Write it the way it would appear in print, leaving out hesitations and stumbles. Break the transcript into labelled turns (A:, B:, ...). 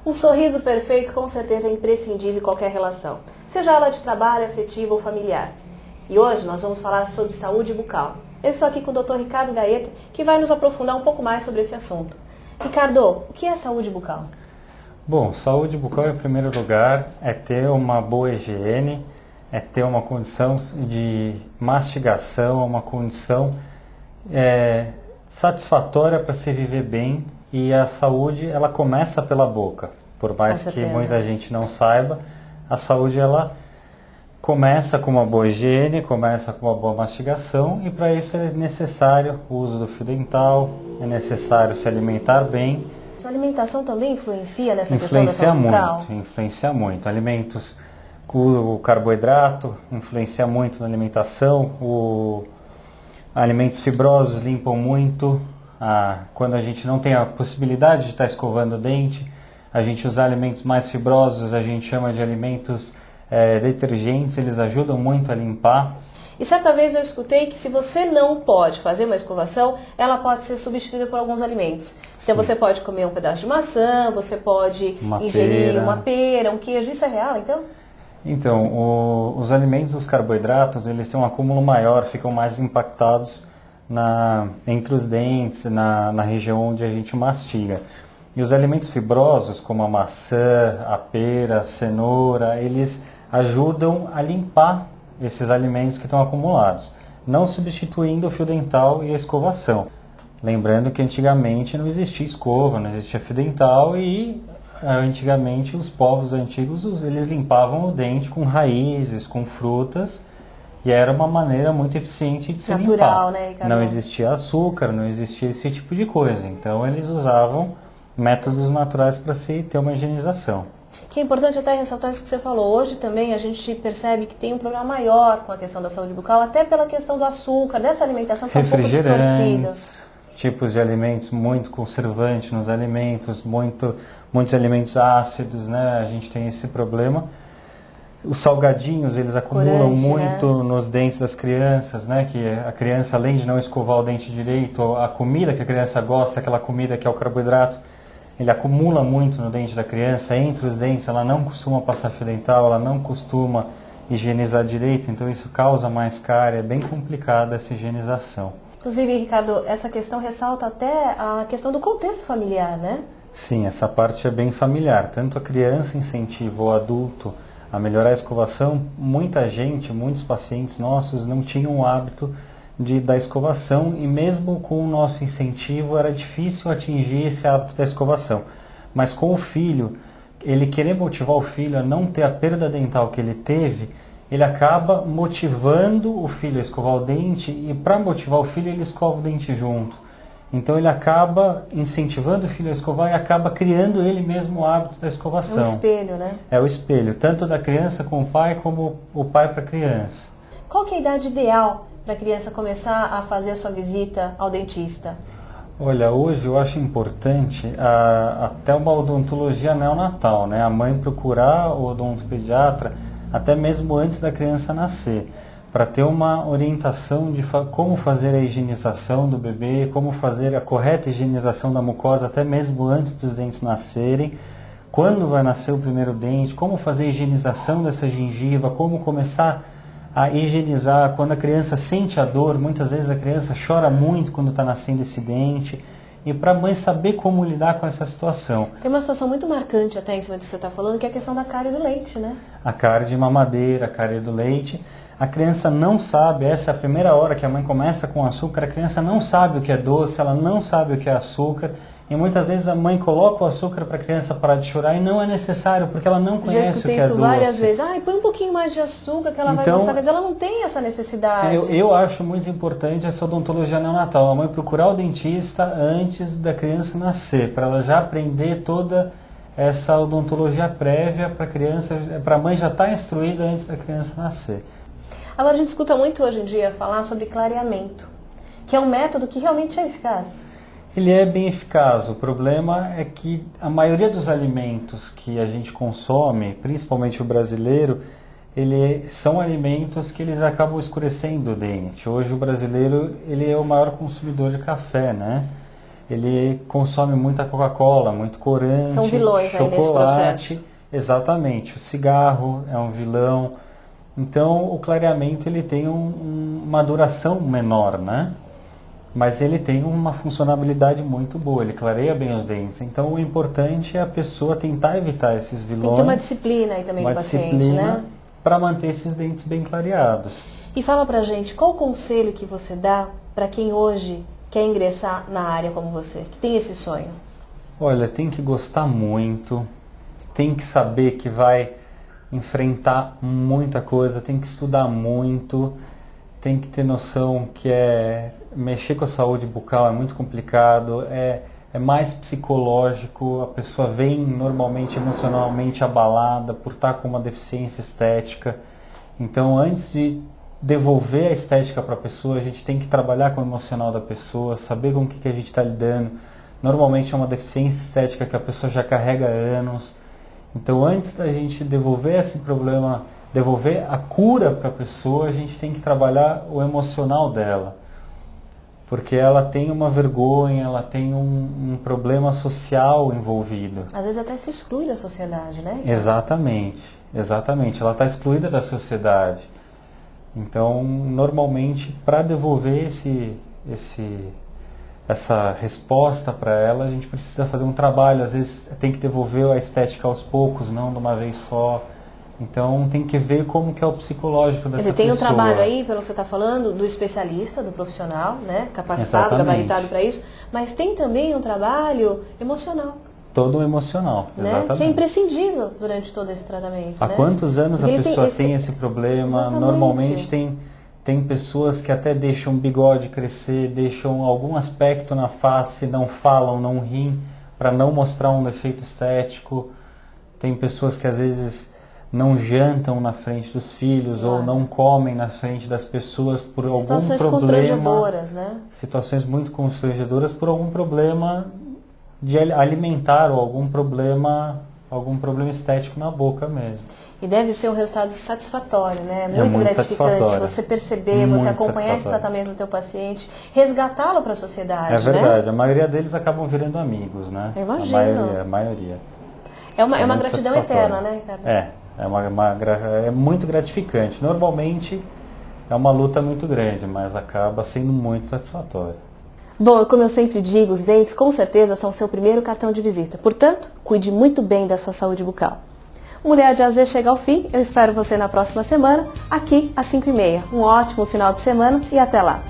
A: Um sorriso perfeito com certeza é imprescindível em qualquer relação, seja ela de trabalho, afetiva ou familiar. E hoje nós vamos falar sobre saúde bucal. Eu estou aqui com o Dr. Ricardo Gaeta, que vai nos aprofundar um pouco mais sobre esse assunto. Ricardo, o que é saúde bucal?
B: Bom, saúde bucal, em primeiro lugar, é ter uma boa higiene, é ter uma condição de mastigação, uma condição satisfatória para se viver bem. E a saúde, ela começa pela boca. Por mais que muita gente não saiba, a saúde, ela começa com uma boa higiene, começa com uma boa mastigação, e para isso é necessário o uso do fio dental, é necessário se alimentar bem.
A: A alimentação também influencia nessa questão da saúde bucal?
B: Influencia muito. Alimentos, o carboidrato influencia muito na alimentação, alimentos fibrosos limpam muito. Quando a gente não tem a possibilidade de estar escovando o dente, a gente usa alimentos mais fibrosos, a gente chama de alimentos detergentes, eles ajudam muito a limpar.
A: E certa vez eu escutei que se você não pode fazer uma escovação, ela pode ser substituída por alguns alimentos. Então você pode comer um pedaço de maçã, você pode ingerir uma pera, um queijo. Isso é real, então?
B: Então, os alimentos, os carboidratos, eles têm um acúmulo maior, ficam mais impactados entre os dentes, na região onde a gente mastiga. E os alimentos fibrosos, como a maçã, a pera, a cenoura, eles ajudam a limpar esses alimentos que estão acumulados, não substituindo o fio dental e a escovação. Lembrando que antigamente não existia escova, não existia fio dental e antigamente os povos antigos eles limpavam o dente com raízes, com frutas, e era uma maneira muito eficiente de se
A: natural,
B: limpar.
A: Né, Ricardo?
B: Não existia açúcar, não existia esse tipo de coisa. Então eles usavam métodos naturais para se ter uma higienização.
A: Que é importante até ressaltar isso que você falou. Hoje também a gente percebe que tem um problema maior com a questão da saúde bucal, até pela questão do açúcar, dessa alimentação que é um pouco distorcida.
B: Tipos de alimentos muito conservantes nos alimentos, muitos alimentos ácidos, né? A gente tem esse problema. Os salgadinhos, eles acumulam muito nos dentes das crianças, né? Que a criança, além de não escovar o dente direito, a comida que a criança gosta, aquela comida que é o carboidrato, ele acumula muito no dente da criança, entre os dentes, ela não costuma passar fio dental, ela não costuma higienizar direito, então isso causa mais cárie, é bem complicada essa higienização.
A: Inclusive, Ricardo, essa questão ressalta até a questão do contexto familiar, né?
B: Sim, essa parte é bem familiar. Tanto a criança incentiva o adulto a melhorar a escovação, muitos pacientes nossos não tinham o hábito da escovação e mesmo com o nosso incentivo era difícil atingir esse hábito da escovação. Mas com o filho, ele querer motivar o filho a não ter a perda dental que ele teve, ele acaba motivando o filho a escovar o dente e para motivar o filho ele escova o dente junto. Então ele acaba incentivando o filho a escovar e acaba criando ele mesmo o hábito da escovação.
A: É um espelho, né?
B: É o espelho, tanto da criança com o pai como o pai para a criança.
A: Qual que é a idade ideal para a criança começar a fazer a sua visita ao dentista?
B: Olha, hoje eu acho importante até uma odontologia neonatal, né? A mãe procurar o odontopediatra até mesmo antes da criança nascer, para ter uma orientação de como fazer a higienização do bebê, como fazer a correta higienização da mucosa até mesmo antes dos dentes nascerem, quando vai nascer o primeiro dente, como fazer a higienização dessa gengiva, como começar a higienizar quando a criança sente a dor. Muitas vezes a criança chora muito quando está nascendo esse dente, e para a mãe saber como lidar com essa situação.
A: Tem uma situação muito marcante até em cima do que você está falando, que é a questão da cárie do leite, né?
B: A cárie de mamadeira, a cárie do leite. A criança não sabe, essa é a primeira hora que a mãe começa com açúcar, a criança não sabe o que é doce, ela não sabe o que é açúcar, e muitas vezes a mãe coloca o açúcar para a criança parar de chorar e não é necessário, porque ela não conhece o que é doce.
A: Já escutei isso várias vezes. Põe um pouquinho mais de açúcar que ela vai gostar, mas ela não tem essa necessidade.
B: Eu acho muito importante essa odontologia neonatal, a mãe procurar o dentista antes da criança nascer, para ela já aprender toda essa odontologia prévia para a criança, para a mãe já estar instruída antes da criança nascer.
A: Agora a gente escuta muito hoje em dia falar sobre clareamento, que é um método que realmente é eficaz.
B: Ele é bem eficaz. O problema é que a maioria dos alimentos que a gente consome, principalmente o brasileiro, são alimentos que eles acabam escurecendo o dente. Hoje o brasileiro ele é o maior consumidor de café, né? ele consome muita Coca-Cola, muito corante,
A: São vilões aí nesse processo.
B: Exatamente, o cigarro é um vilão. Então, o clareamento ele tem uma duração menor, né? Mas ele tem uma funcionalidade muito boa, ele clareia bem os dentes. Então, o importante é a pessoa tentar evitar esses vilões.
A: Tem que ter uma disciplina aí também do paciente, né?
B: Para manter esses dentes bem clareados.
A: E fala pra gente, qual o conselho que você dá para quem hoje quer ingressar na área como você, que tem esse sonho?
B: Olha, tem que gostar muito, tem que saber que vai enfrentar muita coisa, tem que estudar muito, tem que ter noção que mexer com a saúde bucal é muito complicado, é mais psicológico, a pessoa vem normalmente emocionalmente abalada por estar com uma deficiência estética. Então, antes de devolver a estética para a pessoa, a gente tem que trabalhar com o emocional da pessoa, saber com o que a gente está lidando. Normalmente é uma deficiência estética que a pessoa já carrega há anos. Então, antes da gente devolver esse problema, devolver a cura para a pessoa, a gente tem que trabalhar o emocional dela. Porque ela tem uma vergonha, ela tem um problema social envolvido.
A: Às vezes até se exclui da sociedade, né?
B: Exatamente, exatamente. Ela está excluída da sociedade. Então, normalmente, para devolver essa resposta para ela, a gente precisa fazer um trabalho. Às vezes tem que devolver a estética aos poucos, não de uma vez só. Então tem que ver como que é o psicológico dessa pessoa.
A: Tem um trabalho aí, pelo que você está falando, do especialista, do profissional, né? Capacitado,
B: Exatamente.
A: gabaritado para isso, mas tem também um trabalho emocional.
B: Todo emocional,
A: né?
B: exatamente.
A: Que é imprescindível durante todo esse tratamento.
B: Há quantos anos a pessoa tem esse problema?
A: Exatamente.
B: Normalmente tem pessoas que até deixam o bigode crescer, deixam algum aspecto na face, não falam, não riem, para não mostrar um defeito estético. Tem pessoas que às vezes não jantam na frente dos filhos, ou não comem na frente das pessoas por algum problema.
A: Situações constrangedoras, né?
B: Situações muito constrangedoras por algum problema de alimentar ou algum problema estético na boca mesmo.
A: E deve ser um resultado satisfatório, né? Muito gratificante você perceber, você acompanhar esse tratamento do teu paciente, resgatá-lo para a sociedade,
B: É verdade, né? A maioria deles acabam virando amigos, né?
A: Eu imagino.
B: A maioria.
A: É uma gratidão eterna, né, Ricardo?
B: É muito gratificante. Normalmente é uma luta muito grande, mas acaba sendo muito satisfatório.
A: Bom, como eu sempre digo, os dentes com certeza são o seu primeiro cartão de visita. Portanto, cuide muito bem da sua saúde bucal. Mulher de AZ chega ao fim. Eu espero você na próxima semana, aqui às 5h30. Um ótimo final de semana e até lá!